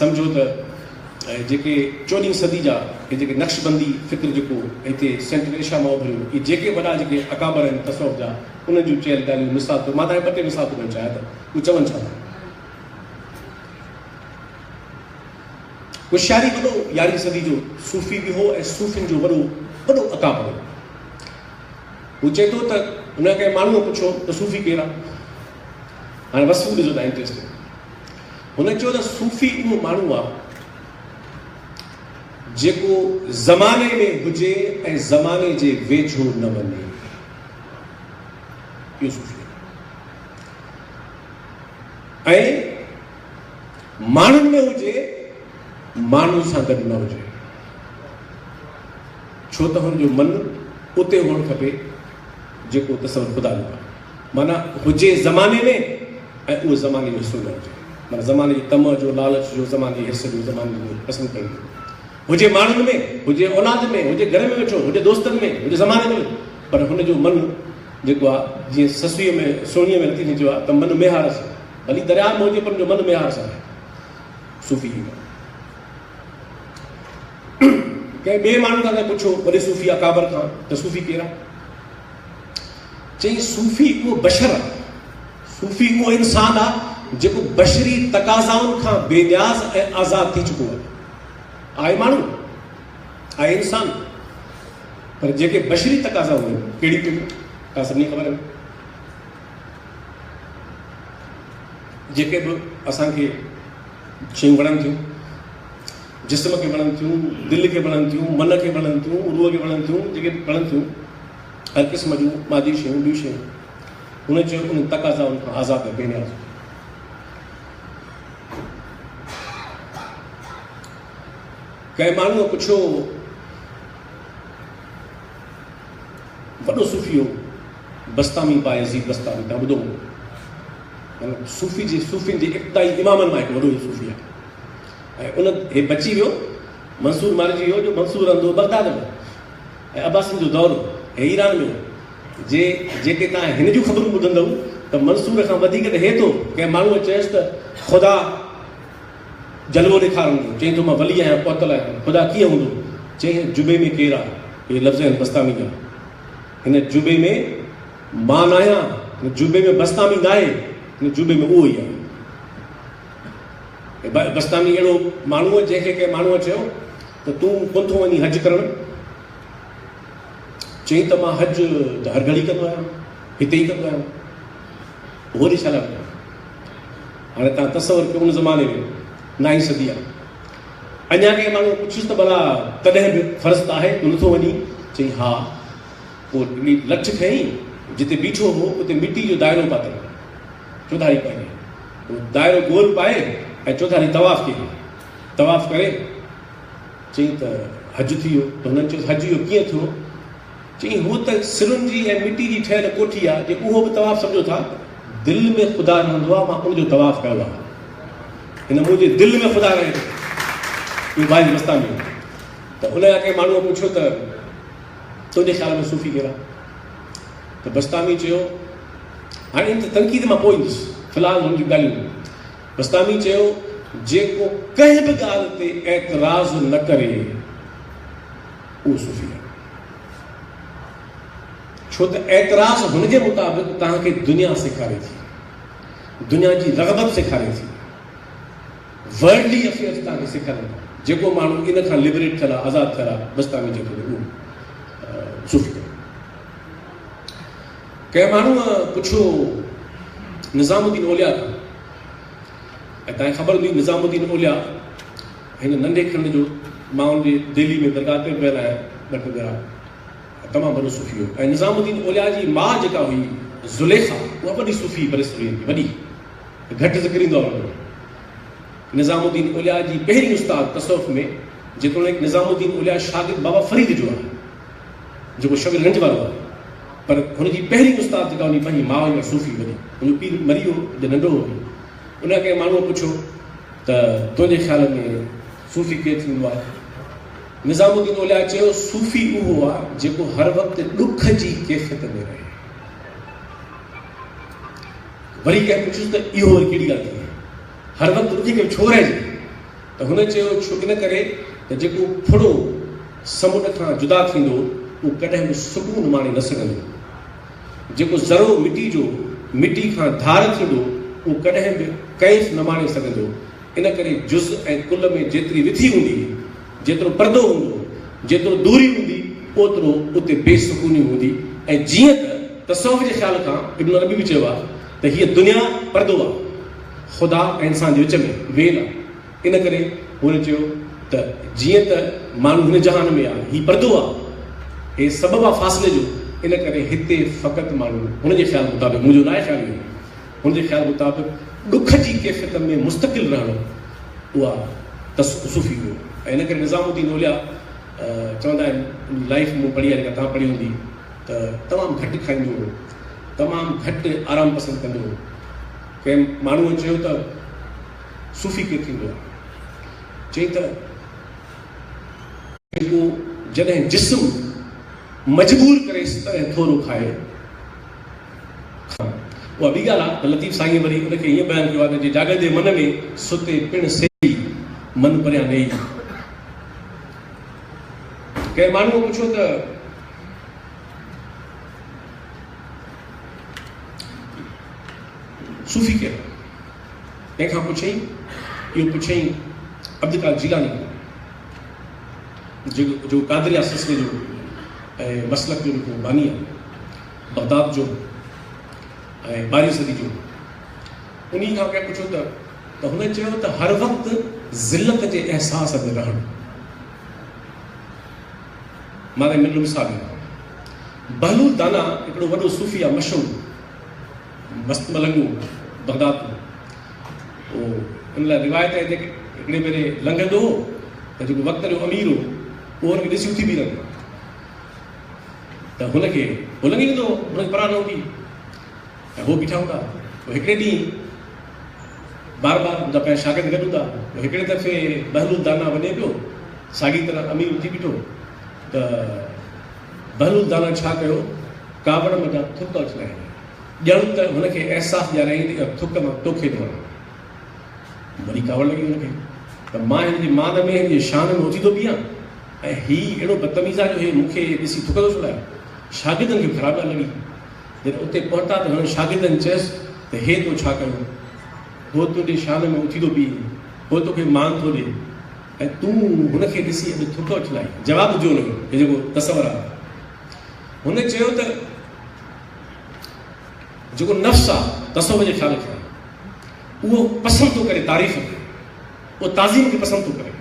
सम्झो त जेके 14वीं सदी जा जेके नक्शबंदी फ़िक्र जेको हिते सेंट्रल एशिया मां उभरियो, इहे जेके वॾा जेके अकाबर आहिनि तसव्वुफ़ जा, उन्हनि जूं चयल ॻाल्हियूं मिसाल तौरु मां तव्हांखे 2 टे मिसाल ॾियणु चाहियां त उहे चवनि छा था। होशियारी वॾो 11वीं सदी जो सूफ़ी बि हो ऐं सूफ़ियुनि जो वॾो अकाबर हो। हू चए थो त हुन कंहिं माण्हूअ पुछो त सूफ़ी केरु आहे। हाणे वसू ॾिसो तव्हां इंट्रस्ट, हुन चयो त सूफ़ी उहो माण्हू आहे जेको ज़माने में हुजे ऐं ज़माने जे वेझो न वञे। इहो सूफ़ी आहे। ऐं माण्हुनि में हुजे, माण्हू सां गॾु न हुजे, छो त हुनजो मन उते हुअणु खपे जेको तसव्वुफ़ ख़ुदा जो आहे। माना हुजे ज़माने में ऐं उहो ज़माने जो हिसो न हुजे। माना ज़माने जी तम जो, लालच जो, ज़माने जी हिस जो, ज़माने जो पसंदि करिणो हुजे, माण्हुनि में हुजे, औलाद में हुजे, घर में वेठो हुजे, दोस्तनि में हुजे, ज़माने में, पर हुनजो मन जेको आहे जीअं ससूअ में सोणीअ में नथी चयो आहे त मन मेहार सां, भली दरिया में हुजे पर मुंहिंजो मन मेहार सां आहे। सूफ़ी कंहिं ॿिए माण्हू खां पुछो, वॾे सूफ़ी अकाबर खां, त सूफ़ी केरु आहे? चई सूफ़ी उहो बशर आहे, सूफ़ी उहो इंसान आहे जेको बशरी तक़ाज़ाउनि खां बेनियाज़ ऐं आज़ादु थी चुको आहे माण्हू, आहे इंसान। पर जेके बशरी तक़ाज़ा आहिनि कहिड़ी कहिड़ी तव्हां सभिनी ख़बर आहिनि, जेके बि असांखे शयूं वणनि थियूं, जिस्म खे वणनि थियूं, दिलि खे वणनि थियूं, मन खे वणनि थियूं, रूह खे वणनि थियूं, जेके वणनि थियूं, हर क़िस्म जूं मादी शयूं, ॿियूं शयूं, हुन चयो उन तक़ाज़ाउनि खां आज़ादु ऐं बेनियाज़। कंहिं माण्हूअ पुछियो, वॾो सूफ़ी हो बस्तामी बायज़ीद बस्तामी, तव्हां ॿुधो, सूफ़ियुनि जे इब्तिदाई इमामनि मां हिकु वॾो सूफ़ी आहे। ऐं उन हे बची वियो, मंसूर मारिजी वियो, जो मंसूर रहंदो बगदाद में, ऐं अब्बासिन जो दौरु हे ईरान में। जेके तव्हां हिन जूं ख़बरूं ॿुधंदव त मंसूर खां वधीक त हे थो, कंहिं माण्हूअ चयसि त ख़ुदा जलवो ॾेखारींदो, चई थो मां वली आहियां, पहुतल आहियां, ख़ुदा कीअं हूंदो? चई जुबे में केरु आहे? इहे लफ़्ज़ आहिनि बस्तामी जा। हिन जुबे में मां न आहियां, हिन जुबे में बस्तामी न आहे, हिन जुबे में उहो ई आहे। बस्तामी अहिड़ो माण्हू आहे जंहिंखे कंहिं माण्हूअ चयो त तूं कोन थो वञी हज करणु? चई त मां हज त हर घड़ी कंदो आहियां, हिते ई कंदो आहियां, उहो ॾिस छा लाइ? हाणे तव्हां तसवर कयो, उन ज़माने में 9वीं सदी आहे, अञा कंहिं माण्हू पुछियुसि त भला तॾहिं बि फ़र्ज़ु त आहे, तूं नथो वञी? चई हा, पोइ हिकिड़ी लठ खईं, जिते बीठो हो उते मिटी जो दाइरो पातईं, चौधारी पाए, पोइ दाइरो गोल पाए ऐं चौधारी तवाफ़ कई। तवाफ़ करे चईं त हज थी वियो। त हुननि चयो हज इहो कीअं थियो? चईं हू त सिरुनि जी ऐं मिटी जी ठहियल कोठी आहे, जे उहो बि तवाफ़ सम्झो था, दिलि में ख़ुदा रहंदो आहे, मां उनजो तवाफ़ कयो आहे। हिन मुंहिंजे दिलि में ख़ुदा रहे थो, इहो भाई बस्तामी। त उन जा कंहिं माण्हूअ पुछियो त तुंहिंजे ख़्याल में सूफ़ी कहिड़ा? त बस्तामी चयो, हाणे इन तनक़ीद मां पोइ ईंदुसि, फ़िलहालु हुन जूं ॻाल्हियूं। बस्तामी चयो जेको कंहिं बि ॻाल्हि ते एतराज़ न करे उहो सूफ़ी आहे। छो त एतराज़ हुनजे मुताबिक़ तव्हांखे दुनिया सेखारे थी, दुनिया जी रग़बत सेखारे थी, वर्ल्डली अफेयर्स तव्हांखे सेखारे थी। जेको माण्हू इन खां लिबरेट थियल आहे, आज़ादु थियल आहे, बस्तामी जेको उहो सूफ़ी आहे। कंहिं माण्हूअ पुछियो निज़ामुद्दीन औलिया खां, ऐं तव्हांखे ख़बर हूंदी निज़ामुद्दीन औलिया हिन नंढे खंड जो, मां हुनजे दिल्ली में दरगाह ते वियल आहियां, ॿ टे भेरा, तमामु वॾो सूफ़ी हो। ऐं निज़ामुद्दीन औलिया जी माउ जेका हुई ज़ुलेखा, उहा वॾी सूफ़ी बरसरीन जी, वॾी, घटि ज़िक्र ईंदो आहे हुनजो। निज़ामुद्दीन औलिया जी पहिरीं उस्ताद तसव्वुफ़ में, जेतोणीकि निज़ामुद्दीन औलिया शागिर्द बाबा फ़रीद जो आहे, जेको शबीरगंज वारो आहे, पर हुनजी पहिरीं उस्ताद जेका हुन पंहिंजी माउ हुई सूफ़ी वॾी, हुनजो पीउ मरी वियो जो नंढो हो। उन कंहिं माण्हूअ पुछियो त तुंहिंजे ख़्याल में सूफ़ी केरु थींदो आहे? निज़ामुद्दीन औलिया चयो सूफ़ी उहो आहे जेको हर वक़्तु ॾुख जी कैफ़ियत में रहे। वरी कंहिं पुछियुसि त इहो वरी कहिड़ी ॻाल्हि थी, हर वक़्तु ॾुख खे छो रहिजे? त हुन चयो छो इन करे त जेको फुड़ो समुंड खां जुदा थींदो उहो कॾहिं बि सुकून माणे न सघंदो, जेको ज़रो मिटी जो मिटी खां धार थींदो उहो कॾहिं बि कैफ़ न माणे सघंदो। इन करे जुज़ ऐं कुल में जेतिरी विथी हूंदी, जेतिरो परदो हूंदो, जेतिरो दूरी हूंदी, ओतिरो उते बेसुकूनी हूंदी। ऐं जीअं त तसव्वुफ़ जे ख़्याल खां इब्न अरबी बि चयो आहे त हीअ दुनिया परदो आहे, ख़ुदा ऐं इंसान जे विच में वेल आहे। इन करे हुन चयो त जीअं त माण्हू हिन जहान में आहे, हीउ परदो आहे, हे सबबु आहे फ़ासिले जो, इन करे हिते फ़क़ति माण्हू हुनजे ख़्याल मुताबिक़, मुंहिंजो न आहे ख़्याल इहो, हुनजे ख़्याल मुताबिक़ ॾुख जी कैफ़ियत में मुस्तक़िल रहणो उहा सूफ़ी हुओ। ऐं इन करे निज़ामुद्दीन औलिया चवंदा आहिनि, लाइफ मूं पढ़ी आहे, जेका तव्हां पढ़ी हूंदी, त तमामु घटि खाईंदो हो, तमामु घटि आराम पसंदि कंदो हो। कंहिं माण्हूअ चयो त सूफ़ी केरु थींदो आहे? चई त जेको जॾहिं जिस्म मजबूर करे थोरो खाए, उहा ॿी ॻाल्हि आहे। त लतीफ़ साईं वरी उनखे ईअं बयानु कयो आहे त जे जाॻंदे मन में सुते पिण सेई मन परियां ॾेई। कंहिं माण्हूअ पुछियो त सूफ़ी केरु? कंहिंखां पुछईं, इहो पुछईं अब्दुल कादिर जीलानी, जो कादरिया सिलसिले जो ऐं मसलक जो जेको बानी आहे, बगदाद जो ऐं 12वीं सदी जो। उन खां कंहिं पुछियो त हुन चयो त हर वक़्तु ज़िलत जे अहसास में रहणु। मां मिलूं मिसाल बहलूल दाना हिकिड़ो वॾो सूफ़ी आहे, मशहूरु मस्त मलंगो बगदाद में। उन लाइ रिवायत आहे जेके हिकिड़े भेरे लंघंदो हो त जेको वक़्त जो अमीर हो उहो हुनखे ॾिसी उथी बीहंदो, त हुनखे हू लंघी वेंदो, हुनखे परा न हूंदी ऐं उहो बीठा हूंदा। हिकिड़े ॾींहुं बार बार हूंदा पंहिंजा शागिर्द गॾु हूंदा। हिकिड़े दफ़े बहलूल दाना वञे पियो, साॻी तरह अमीर उथी बीठो, त बहलूल दाना छा कयो, कावड़ में थुक अचलाए ॼण त हुनखे अहसासु ॾियाराई थुक मां तोखे थो वञा। वरी कावड़ लॻी हुनखे त मां हिनजी मान में हिनजी शान में उथी थो बीहां ऐं हीउ अहिड़ो बदतमीज़ आहे जो हे मूंखे ॾिसी थुक थो छॾाए। शागिर्दनि खे ख़राबु ॻाल्हि लॻी। जॾहिं उते पहुता त हुननि शागिर्दनि चयसि त हे तो छा कयो, हो तुंहिंजे शान में उथी थो बीहे, हो तोखे मान थो ॾिए ऐं तूं हुनखे ॾिसी अॼु थुक वठलाई। जवाबु ॾियो हुनखे, हे जेको तसवर आहे। हुन चयो त जेको नफ़्स आहे तसव्वुफ़ जे ख़्याल खां उहो पसंदि थो करे तारीफ़ खे, उहो ताज़ीम खे पसंदि थो करे।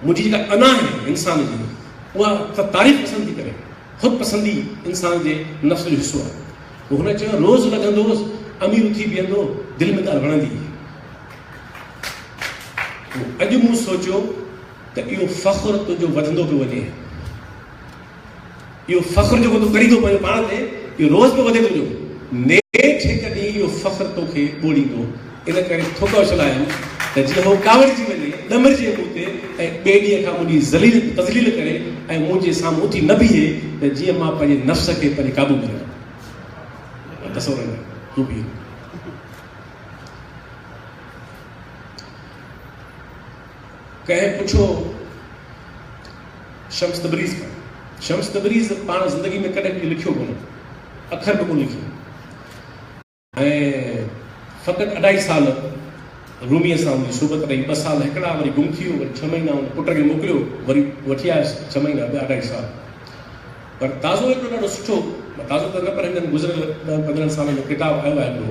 मुंहिंजी जेका अना आहे इंसान जी, उहा तारीफ़ पसंदि थी करे, ख़ुदि पसंदी इंसान जे नफ़्स जो हिसो आहे। पोइ हुन चयो रोज़ु लॻंदोसि अमीर उथी बीहंदो, दिलि में ॻाल्हि वणंदी। अॼु मूं सोचियो त इहो फ़ख़्रु तुंहिंजो वधंदो पियो वञे, इहो फ़ख़्रु जेको तूं करी थो पियो पाण ते, इहो रोज़ पियो वधे तुंहिंजो। नेठि हिकु ॾींहुं इहो फ़ख़्रु तोखे ॿोड़ींदो। इन करे थोक छॾायमि त जीअं उहो कावड़जी वञे, ॾमरिजे मूं ते, ऐं ॿिए ॾींहं खां मुंहिंजी तज़लील करे ऐं मुंहिंजे साम्हूं उथी न बीहे, त जीअं मां पंहिंजे नफ़्स खे पंहिंजे क़ाबू में रखां। तसवुर तूं बीह। कंहिं पुछो शम्स तबरीज़ खां, शम्स तबरीज़ पाण ज़िंदगी में कॾहिं बि लिखियो कोन, अखर बि कोन लिखियो, ऐं फ़क़ति 2.5 साल रूमीअ सां मुंहिंजी सोबत रही। 2 साल हिकिड़ा वरी गुम थी वियो, वरी 6 महीना हुन पुट खे मोकिलियो, वरी वठी आयुसि 6 महीना, ॿिया 2.5 साल। पर ताज़ो हिकिड़ो ॾाढो सुठो, ताज़ो त न पर हिननि गुज़िरियल 10-15 सालनि जो किताबु आयो आहे हिकिड़ो,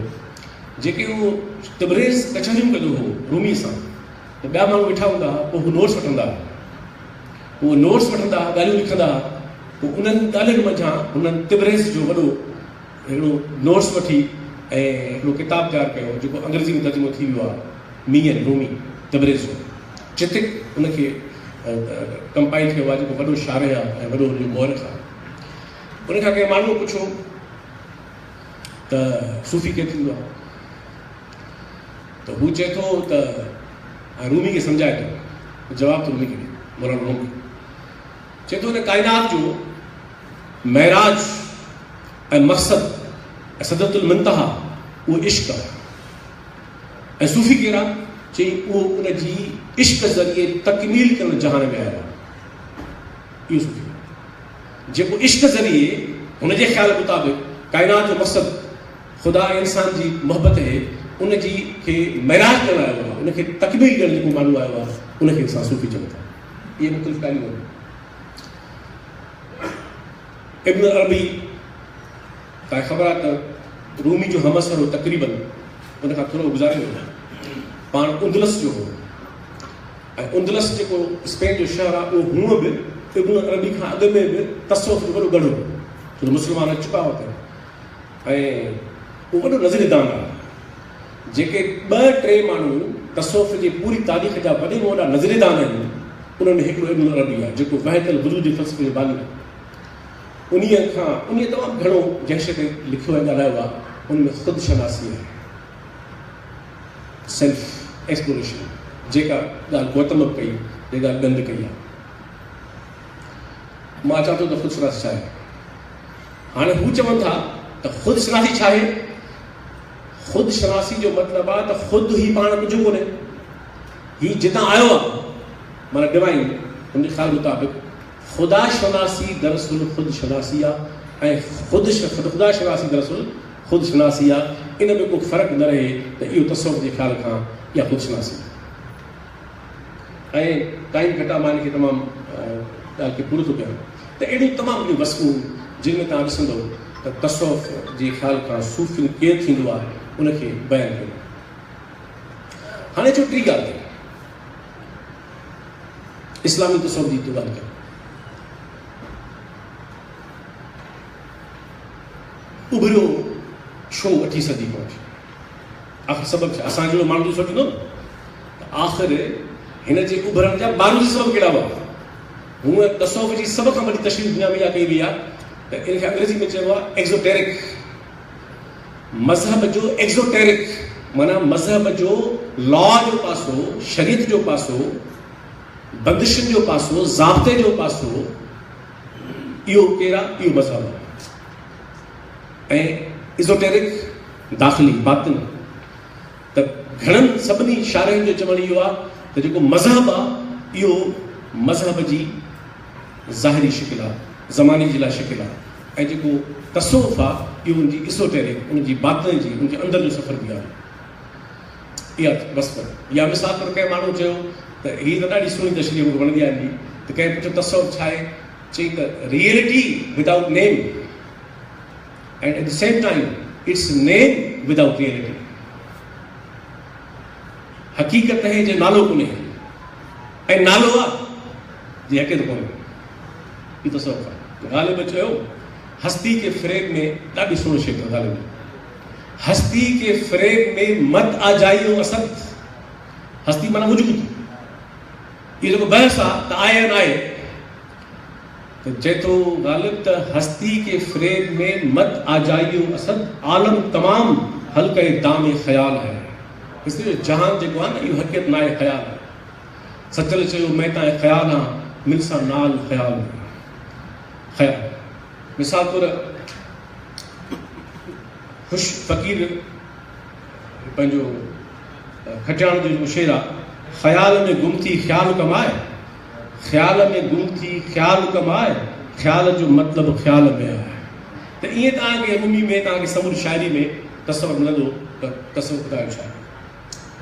जेके उहो तबरेज़ कचहरियूं कंदो हो रूमी सां, त ॿिया माण्हू वेठा हूंदा हुआ, पोइ हू नोट्स वठंदा, उहो नोट्स वठंदा, ॻाल्हियूं लिखंदा, पोइ उन्हनि ॻाल्हियुनि मंझां हुननि तबरेज़ जो वॾो हिकिड़ो नोट्स वठी ऐं हिकिड़ो किताबु तयारु कयो, जेको अंग्रेज़ी में तर्जुमो थी वियो आहे, मी एंड रूमी तबरेज़ जो। चितिक उनखे कंपाइल कयो आहे, जेको वॾो शाइर आहे ऐं वॾो हुनजो मौरख़ आहे। उनखां कंहिं माण्हू पुछो त सूफ़ी केरु थींदो आहे, त हू चए थो त रूमी खे सम्झाए थो, जवाबु थो रूमी खे ॾे, मौलाना रूमी चए थो हिन काइनात जो महराज ऐं मक़सद ऐं सदरतुल मुंतहा उहो इश्क़ आहे। ऐं सूफ़ी केरु आहे? चई उहो उनजी इश्क़ ज़रिए तकमील करण जहान में आयो आहे। इहो सूफ़ी जेको इश्क़ ज़रिए हुनजे ख़्याल मुताबिक़ काइनात जो मक़सदु ख़ुदा इंसान जी मोहबत आहे, उनजी खे महराज करणु आयो आहे, उनखे तकमील करणु जेको माण्हू आयो आहे, उनखे असां सूफ़ी चऊं था। इहे मुख़्तलिफ़ ॻाल्हियूं आहिनि। इब्न अरबी तव्हांखे ख़बर आहे त रूमी जो हमअसर हो तक़रीबन उनखां थोरो गुज़ारे वियो, पाण उंदलस जो हो, ऐं उंदलस जेको स्पेन जो शहर आहे उहो हूअं बि इब्न अरबी खां अॻु में बि तसव्वुफ़ जो वॾो गढ़ हो, छो त मुस्लमान अची चुका हुआ, ऐं उहो वॾो नज़रदान आहे। जेके 2-3 माण्हू तसव्वुफ़ जी पूरी तारीख़ जा वॾे में वॾा नज़रदान आहिनि, उन्हनि में हिकिड़ो इब्न अरबी आहे, जेको वहदतुल वुजूद जे फ़लसफ़े जो बानी आहे। उन तमामु घणो जंहिं शइ ते लिखियो ऐं ॻाल्हायो आहे, उनमें ख़ुदि शनासी आहे, सेल्फ एक्सप्लोरेशन, जेका ॻाल्हि गौतम कई, जेका ॻंढ कई आहे। मां चवां थो त ख़ुदि शनासी छा आहे। हाणे हू चवनि था त ख़ुदि शनासी छा आहे? ख़ुदि शनासी जो मतिलबु आहे त ख़ुदि ई पाण कुझु कोन्हे, हीउ जितां आयो आहे, माना डिवाइन हुनजे ख़्याल मुताबिक़ ख़ुदा शनासी दरअसल ख़ुदि शनासी आहे, ऐं ख़ुदि ख़ुदा शनासी दरअसल ख़ुदि शनासी आहे। इन में को फ़र्क़ु न रहे त इहो तसव्वुफ़ जे ख़्याल खां या ख़ुदि शनासी। ऐं टाइम घटा मां हिनखे तमामु ॻाल्हि खे पूरो थो कयां त अहिड़ियूं तमामु ॿियूं वस्तूं जिन में तव्हां ॾिसंदो त तसव्वुफ़ जे ख़्याल खां सूफ़ी केरु थींदो आहे, उनखे बयानु कयो। हाणे जो टी ॻाल्हि कई इस्लामी तसव्वुफ़ जी ॻाल्हि कयो। उभरियो छो 8वीं सदी पहुची? आख़िर सबबु छा? असां जहिड़ो माण्हू सोचींदो न आख़िर हिन जे उभरण जा बारूदी सबब कहिड़ा हुआ? हूअं तसव्वुफ़ जी सभ खां वॾी तशरीह दुनिया में इहा कई वई आहे त इनखे अंग्रेज़ी में चइबो आहे एक्ज़ोटेरिक। मज़हब जो एक्ज़ोटेरिक माना मज़हब जो लॉ जो पासो, शरीयत जो पासो, बंदिशुनि जो पासो, ज़ाब्ते जो पासो, इहो कहिड़ा? इहो मज़हब आहे। ऐं इज़ोटेरिक दाख़िली बातिन, त घणनि सभिनी शाइरनि जो चवणु इहो आहे त जेको मज़हब आहे इहो मज़हब जी ज़ाहिरी शिकिल आहे, ज़माने जी लाइ शिकिल आहे, ऐं जेको तसव्वुफ़ आहे इहो उनजी इज़ोटेरिक, उनजी बातिन जी, उनजे अंदरि जो सफ़र बि आहे। इहा बसि या मिसाल तौरु कंहिं माण्हू चयो त हीअ त ॾाढी सुहिणी तशरीह मूंखे वणंदी आहे, त कंहिं पुछियो तसव्वुफ़ छा आहे? चई त reality without name and at the same time it's name without reality। हकीकत है जो नालो कोन्हे ऐं नालो आहे जे हक़ीक़त कोन्हे। ई तसव्वुफ़ आहे। ग़ालिब चयो हस्ती के फ़रेब में ॾाढी सुहिणी शइ अथव ग़ालिब, हस्ती के फ़रेब में मत आ जाइयो असद, हस्ती माना वजूद, इहो जेको बहस आहे त आहे या न आहे, तो चए थो ग़ालिब त हस्ती के फ़रेब में मत आ जाइयो असद, आलम तमाम हल्के दाम ख़याल है। इसलिए जहान जेको आहे न इहो हक़ीक़त न आहे, ख़याल आहे। सचल चयो मैं तां ख़याल हां, मिलसा नाल ख़याल ख़याल। मिसाल तौर खुश फ़क़ीर पंहिंजो खटियाण जो जेको शेर आहे, ख़याल में गुम थी ख़्याल कमाए, ख़्याल में गुम थी ख़्याल कमाए, ख़्याल जो मतिलबु ख़्याल में आहे। त ईअं तव्हांखे उमी में तव्हांखे समूरी शाइरी में तसवुरु मिलंदो त तसवुरु ख़ुदा जो छा आहे।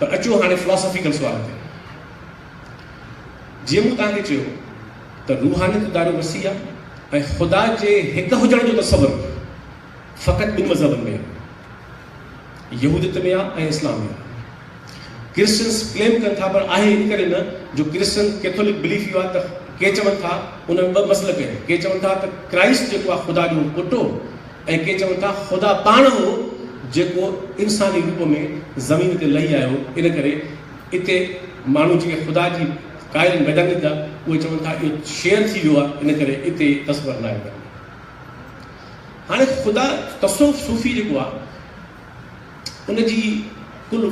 पर अचो हाणे फिलॉसॉफिकल सुवाल ते। जीअं मूं तव्हांखे चयो त रूहानियत ॾाढो वसी आहे ऐं ख़ुदा जे हिकु हुजण जो तसवुरु फ़क़ति ॿिनि मज़हबनि में आहे, यहूदियत में आहे ऐं इस्लाम में आहे। क्रिश्चियंस क्लेम कनि था, पर आहे इन करे न जो क्रिश्चियन कैथोलिक बिलीफ इहो आहे त के चवनि था उन में ॿ मसइला कनि, के चवनि था त क्राइस्ट जेको आहे ख़ुदा जो पुटु ऐं के चवनि था ख़ुदा पाण हो जेको इंसानी रूप में ज़मीन ते लही आयो। इन करे इते माण्हू जेके ख़ुदा जी क़ाइल वैज्ञानिक आहे उहे चवनि था इहो शेयर थी वियो आहे, इन करे इते तस्वर न आहे। हाणे ख़ुदा तसव्वुफ़ सूफ़ी जेको आहे उनजी कुल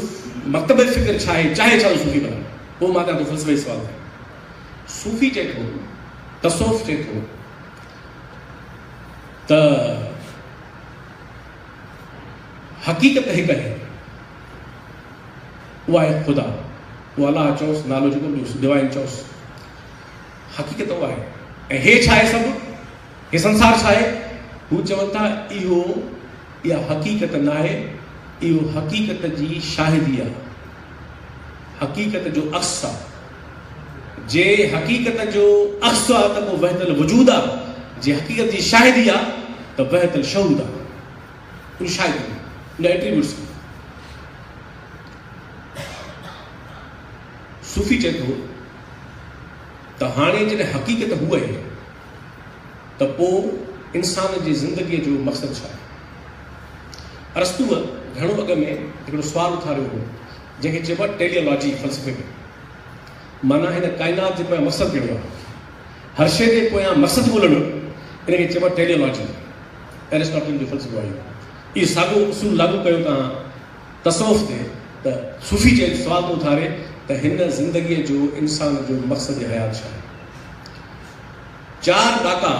मकतब फ़िक्र छा आहे, चाहे छा सूफ़ी बना, पोइ मां तव्हां फ़लसफ़े सुवाल कयां। सूफ़ी चए थो, तसव्वुफ़ चए थो त हक़ीक़त हिकु आहे, उहा आहे ख़ुदा, उहा अलाह चओसि, नालो जेको ॾियोसि डिवाइन चओसि, हक़ीक़त उहा आहे। ऐं हे छा आहे सभु, हे संसार छा आहे, हू चवनि था इहा हक़ीक़त न आहे, इहो हक़ीक़त जी शाहिदी आहे, हक़ीक़त जो अक्स आहे। जे हक़ीक़त जो अक्स आहे त पोइ वहदल वजूद आहे, जे हक़ीक़त जी शाहिदी आहे त वहदल शहूद आहे। उन शाहिदी उन एट्रीब्यूट्स सूफ़ी चए थो त हाणे जॾहिं हक़ीक़त हुअ आहे त पोइ इंसान जी ज़िंदगीअ जो मक़सदु छा आहे। अरस्तूअ घणो अॻ में हिकिड़ो सुवालु उथारियो हो जंहिंखे चइबो आहे टेलियोलॉजी फ़लसफ़े में, माना हिन काइनात जे पोयां मक़सदु कहिड़ो आहे, हर शइ जे पोयां मक़सदु ॻोल्हणु, इनखे चइबो आहे टेलियोलॉजी। एरिस्टोटल जो फ़लसफ़ो आहे इहो साॻियो उसूल लागू कयो तव्हां तसव्वुफ़ ते त सूफ़ी जे सुवाल थो उथारे त हिन ज़िंदगीअ जो इंसान जो मक़सद हयात छा आहे। 4 ॾाका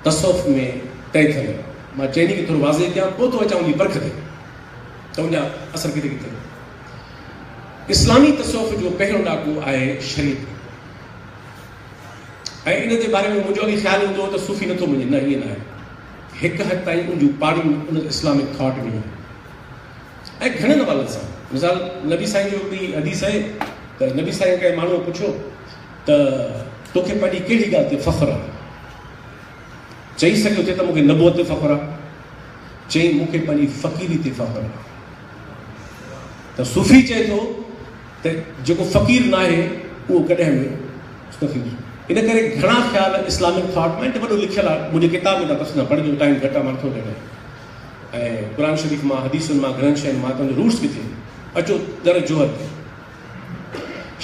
तसव्वुफ़ में तय थियल, मां चइनी खे थोरो वाज़े कयां, पोइ थो अचां उनजी परख ते त उनजा असर किथे किथे। इस्लामी तसव्वुफ़ जो पहिरियों ॾाको आहे शरीयत, ऐं इन जे बारे में मुंहिंजो अॻे ख़्यालु हूंदो हो त सूफ़ी नथो मञे, न ईअं न आहे, हिकु हद ताईं उन जूं पाड़ियूं उन इस्लामिक थॉट में आहिनि ऐं घणनि हवालनि सां। मिसाल नबी साईं जो हिकिड़ी हदीस आहे त नबी साईं कंहिं माण्हूअ पुछियो त तोखे पंहिंजी कहिड़ी ॻाल्हि ते फ़ख़्रु आहे, चई सघियो थे त मूंखे नबूअत ते फ़ख़्रु आहे, चई मूंखे पंहिंजी फ़क़ीरी ते फ़ख़्रु आहे। त सूफ़ी चए थो त जेको फ़क़ीर न आहे उहो कॾहिं बि न थींदो। इन करे घणा ख़्याल इस्लामिक थॉट में वॾो लिखियलु आहे, मुंहिंजी किताब में तव्हां पढ़जो, टाइम घटि आहे मां नथो ॾियां, ऐं क़ुर शरीफ़ मां हदीसुनि मां घणनि शयुनि मां तव्हांजो रूट्स बि थिए। अचो दर जोहर ते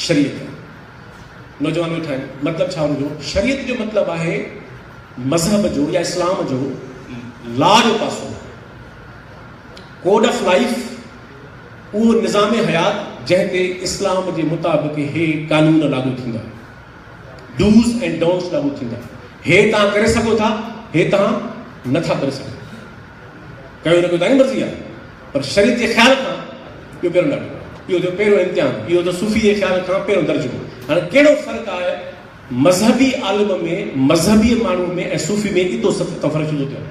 शरीयत नौजवान वेठा आहिनि, मतिलबु छा हुनजो, शरीयत जो मतिलबु आहे मज़हब जो या इस्लाम जो लॉ जो पासो, कोड ऑफ लाइफ, उहो निज़ाम हयात जंहिं ते इस्लाम जे मुताबिक़ हे कानून लागू थींदा, डूज़ एंड डोंट्स लागू थींदा। हे तव्हां करे सघो था, हे तव्हां नथा करे सघो, कयो न कयो तव्हांजी मर्ज़ी आहे, पर शरीयत जे ख़्याल खां इहो पहिरियों ॾाढो, इहो जो पहिरियों इम्तिहान, इहो त सूफ़ी जे ख़्याल खां पहिरियों दर्जो। हाणे कहिड़ो फ़र्क़ु आहे मज़हबी आलिम में, मज़हबी माण्हू में ऐं सूफ़ी में, एतिरो फ़र्क़ु छो थो थिए।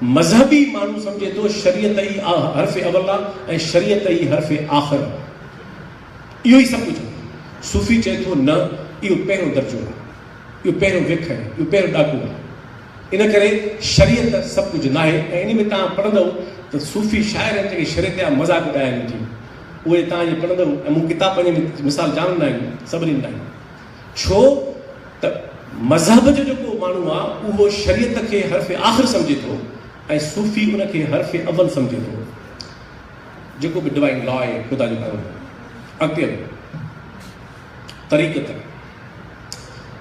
मज़हबी माण्हू सम्झे थो शरीयत ई हर्फ़ अवल आहे ऐं शरीयत ई हर्फ़ आख़िर आहे, इहो ई सभु कुझु आहे। सूफ़ी चए थो न, इहो पहिरियों दर्जो आहे, इहो पहिरियों विख आहे, इहो पहिरियों ॾाको आहे। इन करे शरीयत सभु कुझु न आहे। ऐं इन में तव्हां पढ़ंदव त सूफ़ी शाइर आहिनि जेके शरीयत जा मज़ाक उॾाइनि थी, उहे तव्हां जे पढ़ंदव, ऐं मूं किताब पंहिंजे मिसाल ॼाणंदा आहियूं, सभु ॾींदा आहियूं। छो त मज़हब जो जेको माण्हू आहे उहो शरीयत खे हर्फ़ आख़िर सम्झे थो ऐं सूफ़ी उनखे हर्फ़ अव्वल सम्झे थो। जेको बि डिवाइन लॉ आहे ख़ुदा जो कानून। अॻिते तरीक़त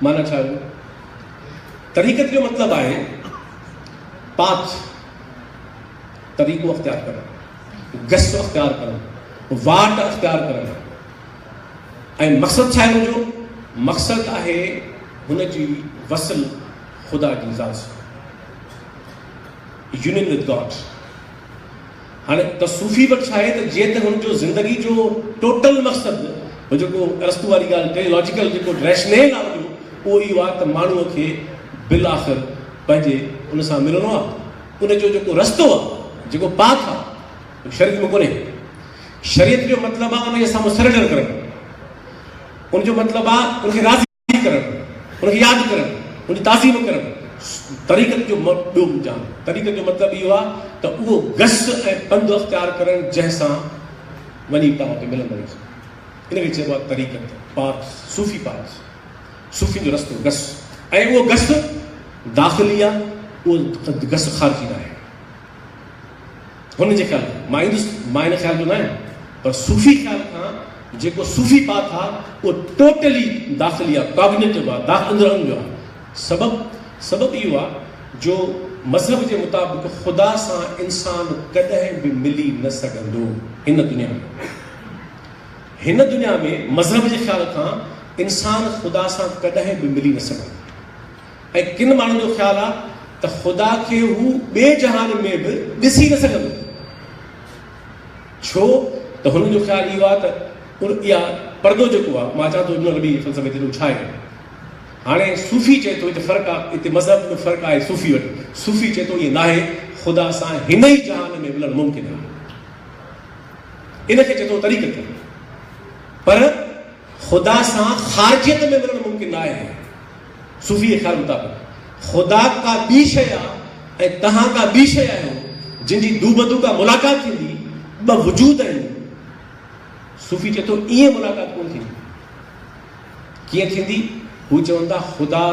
माना छा आहे? तरीक़त जो मतिलबु आहे पाथ, तरीक़ो अख़्तियार करणु, गस अख़्तियार करणु, वाट अख़्तियार करणु। ऐं मक़सदु छा आहे हुनजो? मक़सदु आहे हुनजी वसल ख़ुदा जी ज़ात सां, यूनियन विद गॉड। हाणे त सूफ़ी वटि छा आहे त जीअं त हुनजो ज़िंदगी जो टोटल मक़सदु जेको अरस्तू वारी ॻाल्हि टेलॉजिकल जेको रैशनेल आहे उहो इहो आहे त माण्हूअ खे बिल आख़िर पंहिंजे उन सां मिलणो आहे। उनजो जेको रस्तो आहे, जेको पाथ आहे, शरीयत में कोन्हे। शरीयत जो मतिलबु आहे उनजे साम्हूं सरेंडर करणु। उनजो मतिलबु आहे उनखे राज़ी करणु, उनखे यादि करणु, उनजी ताज़ीम करणु। तरीक़त जो ॿियो जाम तरीक़त जो मतिलबु इहो आहे त उहो गस ऐं पंधु अख़्तियार करणु जंहिंसां वञी तव्हां खे मिलंदो। इनखे चइबो आहे तरीक़त, पाथ, सूफ़ी पाथ, सूफ़ी जो रस्तो, गस। ऐं उहो गस दाख़िली आहे, उहो गस ख़ारिजी न आहे। हुनजे ख़्याल मां ईंदुसि, मां इन ख़्याल जो न आहियां, पर सूफ़ी ख़्याल खां जेको सूफ़ी पाथ आहे उहो टोटली दाख़िली आहे, कॉग्निटिव आहे, अंदरि जो आहे। सबबु इहो आहे जो मज़हब जे मुताबिक़ ख़ुदा सां इंसान कॾहिं बि मिली न सघंदो हिन दुनिया में। हिन दुनिया में मज़हब जे ख़्याल खां इंसान ख़ुदा सां कॾहिं बि मिली न सघंदो। ऐं किन माण्हुनि जो ख़्यालु आहे त ख़ुदा खे हू ॿिए जहान में बि ॾिसी न सघंदो। छो त हुननि जो ख़्यालु इहो आहे त इहा पर्दो जेको आहे, मां चवां थो इन बि फ़लसफ़े ते छा आहे। हाणे सूफ़ी चए थो हिते फ़र्क़ु आहे, हिते मज़हब में फ़र्क़ु आहे सूफ़ी वटि। सूफ़ी चए थो ईअं न आहे, ख़ुदा सां हिन ई जहान में मिलणु मुमकिन आहे। इनखे चए थो तरीक़त। पर ख़ुदा सां ख़ारिजियत में मिलणु मुमकिन न आहे। सूफ़ी जे ख़्याल मुताबिक़ ख़ुदा का ॿी शइ आहे ऐं तव्हां का ॿी शइ आहियो जिन जी दूबदू का मुलाक़ात थींदी, ॿ वजूद आहिनि। सूफ़ी चए थो ईअं मुलाक़ात कोन थींदी। कीअं थींदी? हू चवनि था ख़ुदा